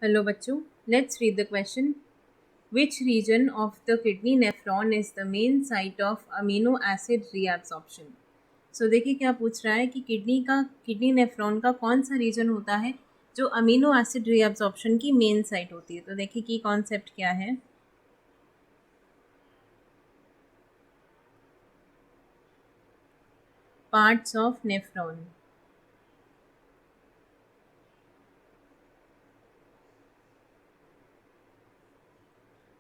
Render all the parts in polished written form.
Hello बच्चों, let's read the question. Which region of the kidney nephron is the main site of amino acid reabsorption? So देखिए क्या पूछ रहा है कि किडनी नेफ्रॉन का कौन सा रीजन होता है जो अमीनो एसिड रीअब्सॉर्प्शन की मेन साइट होती है। तो देखिए कि कॉन्सेप्ट क्या है। Parts of nephron.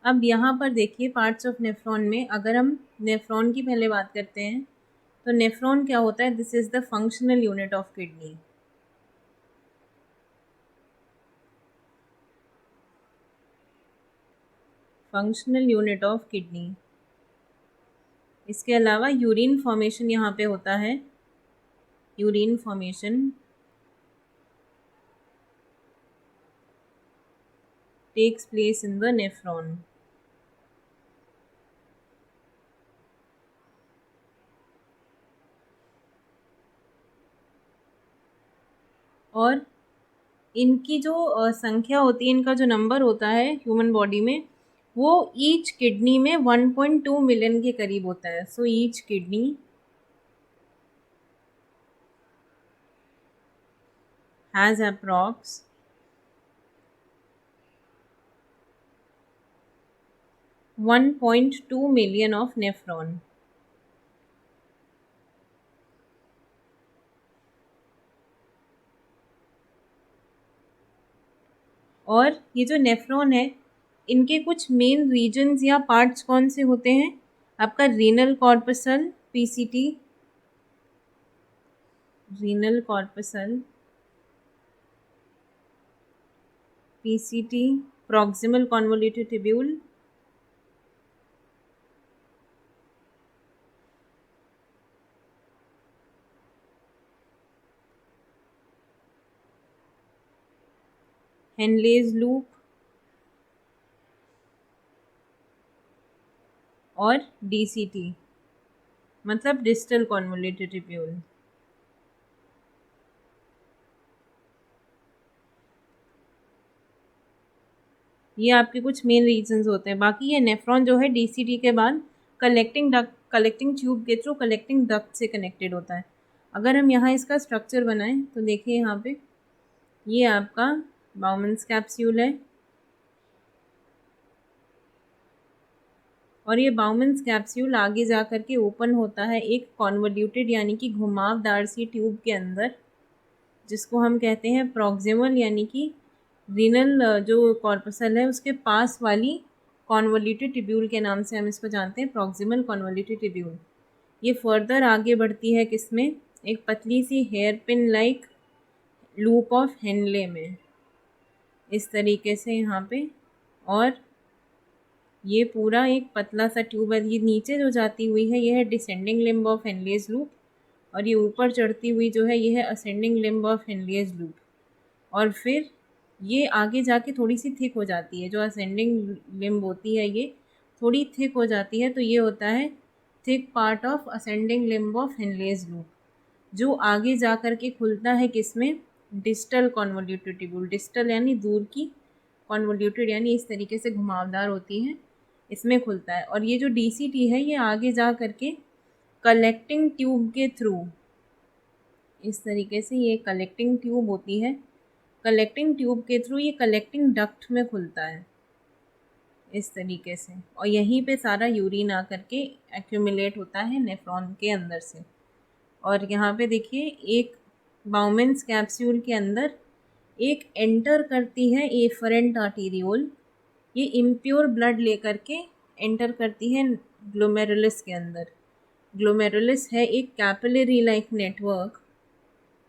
अब यहाँ पर देखिए पार्ट्स ऑफ नेफ्रॉन में अगर हम नेफ्रॉन की पहले बात करते हैं तो नेफ्रॉन क्या होता है, this is the functional unit of kidney. Functional unit of kidney. इसके अलावा यूरिन फॉर्मेशन यहाँ पे होता है। Urine formation takes place in the nephron. और इनकी जो संख्या होती है, इनका जो नंबर होता है ह्यूमन बॉडी में, वो ईच किडनी में 1.2 मिलियन के करीब होता है। So each kidney has approx 1.2 million of nephron. और ये जो नेफ्रॉन है, इनके कुछ मेन रीजन्स या पार्ट्स कौन से होते हैं? आपका renal corpuscle PCT, renal corpuscle PCT, proximal convoluted tubule, Henle's loop और डीसीटी मतलब डिस्टल कॉन्वोल्यूटेड ट्यूब्यूल। ये आपके कुछ मेन रीजंस होते हैं। बाकी ये नेफ्रॉन जो है डीसीटी के बाद कलेक्टिंग ट्यूब के थ्रू कलेक्टिंग डक्ट से कनेक्टेड होता है। अगर हम यहाँ इसका स्ट्रक्चर बनाएं तो देखिए यहाँ पे ये आपका बाउमन्स कैप्सूल है और ये बाउमन्स कैप्सूल आगे जा कर के ओपन होता है एक कॉन्वोल्यूटेड यानी कि घुमावदार सी ट्यूब के अंदर, जिसको हम कहते हैं प्रॉक्सिमल यानी कि रीनल जो कॉर्पसल है उसके पास वाली कॉन्वोल्यूटेड ट्यूब्यूल के नाम से हम इसको जानते हैं, प्रॉक्सिमल कॉन्वोल्यूटेड ट्यूब्यूल। ये फर्दर आगे बढ़ती है किसमें? एक पतली सी hair pin like loop of Henle में, इस तरीके से यहाँ पे। और ये पूरा एक पतला सा ट्यूब है। ये नीचे जो जाती हुई है ये है descending limb of Henle's loop, और ये ऊपर चढ़ती हुई जो है ये है ascending limb of Henle's loop. और फिर ये आगे जाके थोड़ी सी थिक हो जाती है। जो असेंडिंग लिम्ब होती है ये थोड़ी थिक हो जाती है, तो ये होता है thick part of ascending limb of Henle's loop, जो आगे जा कर के खुलता है किसमें? Distal convoluted tubule. डिस्टल यानी दूर की, कॉन्वोल्यूटेड यानी इस तरीके से घुमावदार होती है, इसमें खुलता है। और ये जो डीसीटी है ये आगे जा करके कलेक्टिंग ट्यूब के थ्रू, इस तरीके से ये कलेक्टिंग ट्यूब होती है, कलेक्टिंग ट्यूब के थ्रू ये कलेक्टिंग डक्ट में खुलता है इस तरीके से। और यहीं पे सारा यूरिन आकर के एक्यूमुलेट होता है नेफ्रॉन के अंदर से। और यहाँ पे देखिए एक बाउमेंस कैप्सूल के अंदर एक एंटर करती है एफरेंट आर्टीरियोल। ये इम्प्योर ब्लड लेकर के एंटर करती है ग्लोमेरुलस के अंदर। ग्लोमेरुलस है एक कैपिलरी लाइक नेटवर्क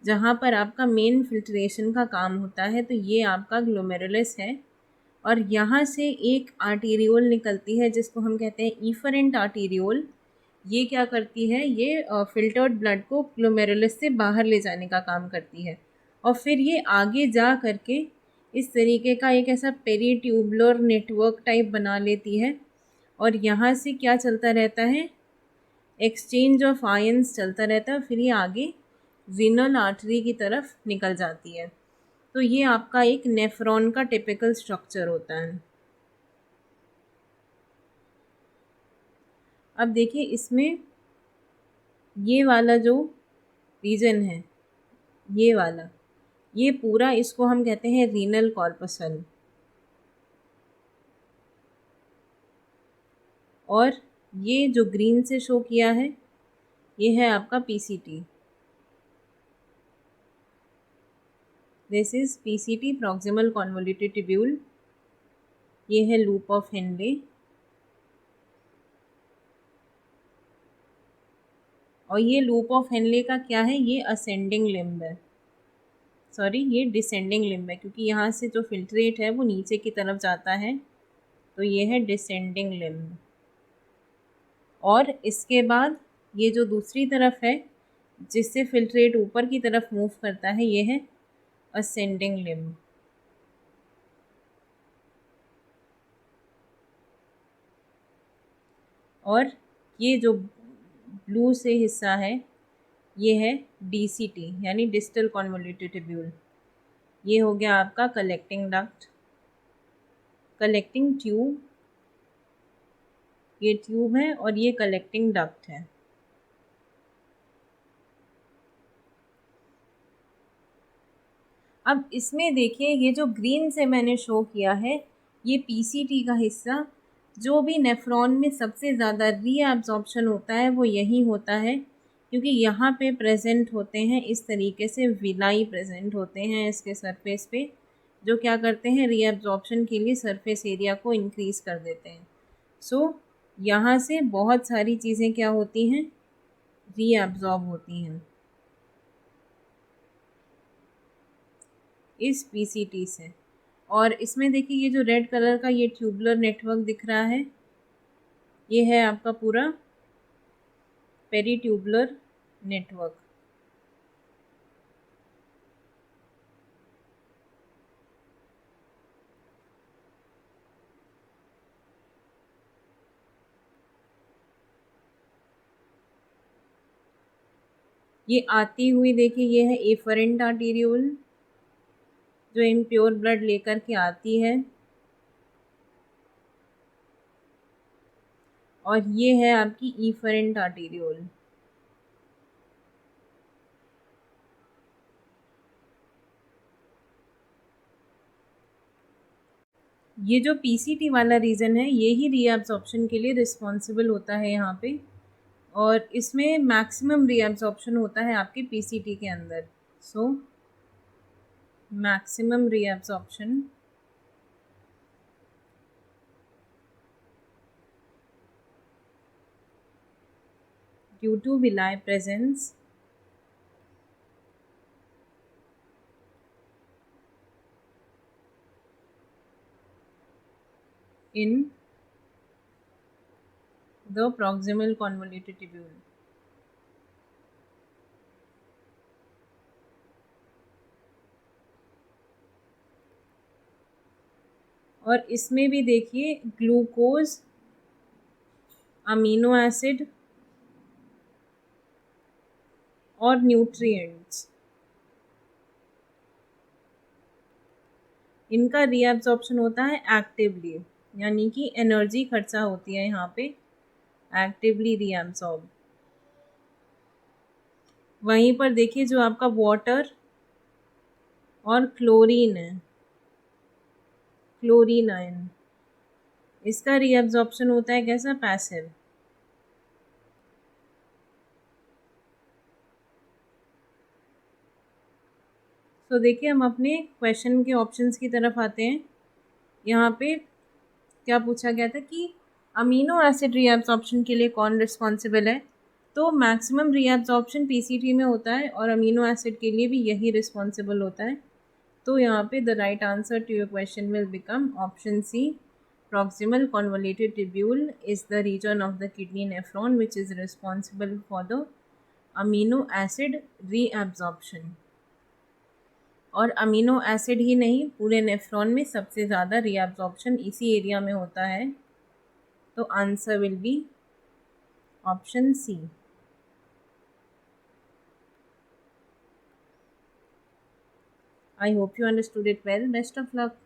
जहाँ पर आपका मेन फिल्ट्रेशन का काम होता है। तो ये आपका ग्लोमेरुलस है। और यहाँ से एक आर्टीरियोल निकलती है जिसको हम कहते हैं इफरेंट आर्टीरियोल। ये क्या करती है? ये फिल्टर्ड ब्लड को ग्लोमेरुलस से बाहर ले जाने का काम करती है। और फिर ये आगे जा करके इस तरीके का एक ऐसा पेरीट्यूबुलर नेटवर्क टाइप बना लेती है। और यहाँ से क्या चलता रहता है? एक्सचेंज ऑफ आयंस चलता रहता है। फिर ये आगे रीनल आर्टरी की तरफ निकल जाती है। तो ये आपका एक नेफ्रॉन का टिपिकल स्ट्रक्चर होता है। अब देखिए इसमें ये वाला जो रीजन है, ये वाला, ये पूरा, इसको हम कहते हैं रीनल कॉर्पसल। और ये जो ग्रीन से शो किया है, ये है आपका PCT. This is PCT, proximal convoluted tubule. ये है लूप ऑफ हेनले। और ये लूप ऑफ हेनले का क्या है, ये असेंडिंग लिम्ब है, सॉरी ये डिसेंडिंग लिम्ब है, क्योंकि यहाँ से जो फिल्ट्रेट है वो नीचे की तरफ जाता है, तो ये है डिसेंडिंग लिम्ब। और इसके बाद ये जो दूसरी तरफ है जिससे फिल्ट्रेट ऊपर की तरफ मूव करता है, ये है असेंडिंग लिम्ब। और ये जो ब्लू से हिस्सा है, ये है डीसीटी यानी डिस्टल कॉन्वोल्यूटेड ट्यूब्यूल। ये हो गया आपका कलेक्टिंग डक्ट, कलेक्टिंग ट्यूब, ये ट्यूब है और ये कलेक्टिंग डक्ट है। अब इसमें देखिए ये जो ग्रीन से मैंने शो किया है, ये पीसीटी का हिस्सा, जो भी नेफ्रॉन में सबसे ज़्यादा रीअब्जॉर्प्शन होता है वो यही होता है, क्योंकि यहाँ पे प्रेजेंट होते हैं इस तरीके से विलाई प्रेजेंट होते हैं इसके सरफेस पे, जो क्या करते हैं रीअब्जॉर्प्शन के लिए सरफेस एरिया को इंक्रीज़ कर देते हैं। सो यहाँ से बहुत सारी चीज़ें क्या होती हैं, रीअब्जॉर्ब होती हैं इस पीसीटी से। और इसमें देखिए ये जो रेड कलर का ये ट्यूबुलर नेटवर्क दिख रहा है, ये है आपका पूरा पेरीट्यूबुलर नेटवर्क। ये आती हुई देखिए ये है एफरेंट आर्टेरियोल, जो इम्प्योर ब्लड लेकर के आती है। और ये है आपकी ईफरेंट आर्टेरियोल। ये जो पीसीटी वाला रीजन है, ये ही रीअब्जॉर्प्शन के लिए रिस्पॉन्सिबल होता है यहाँ पे, और इसमें मैक्सिमम रीअब्जॉर्प्शन होता है आपके पीसीटी के अंदर। So maximum reabsorption due to villi presence in the proximal convoluted tubule। और इसमें भी देखिए ग्लूकोज, अमीनो एसिड और न्यूट्रिएंट्स, इनका रीअब्जॉर्प्शन होता है एक्टिवली, यानी कि एनर्जी खर्चा होती है यहाँ पे, एक्टिवली रीअब्जॉर्ब। वहीं पर देखिए जो आपका वाटर और क्लोरीन है, क्लोरीन आयन, इसका रीअब्जॉर्प्शन होता है कैसा, पैसिव। तो देखिए हम अपने क्वेश्चन के ऑप्शंस की तरफ आते हैं। यहाँ पे क्या पूछा गया था कि अमीनो एसिड रीअब्जॉर्प्शन के लिए कौन रिस्पॉन्सिबल है, तो मैक्सिमम रीअब्जॉर्प्शन पीसीटी में होता है और अमीनो एसिड के लिए भी यही रिस्पॉन्सिबल होता है। तो यहाँ पे the right answer to your question will become option C, proximal convoluted tubule is the region of the kidney nephron which is responsible for the amino acid reabsorption। और अमीनो एसिड ही नहीं, पूरे nephron में सबसे ज़्यादा reabsorption इसी area में होता है। तो answer will be option C. I hope you understood it well. Best of luck.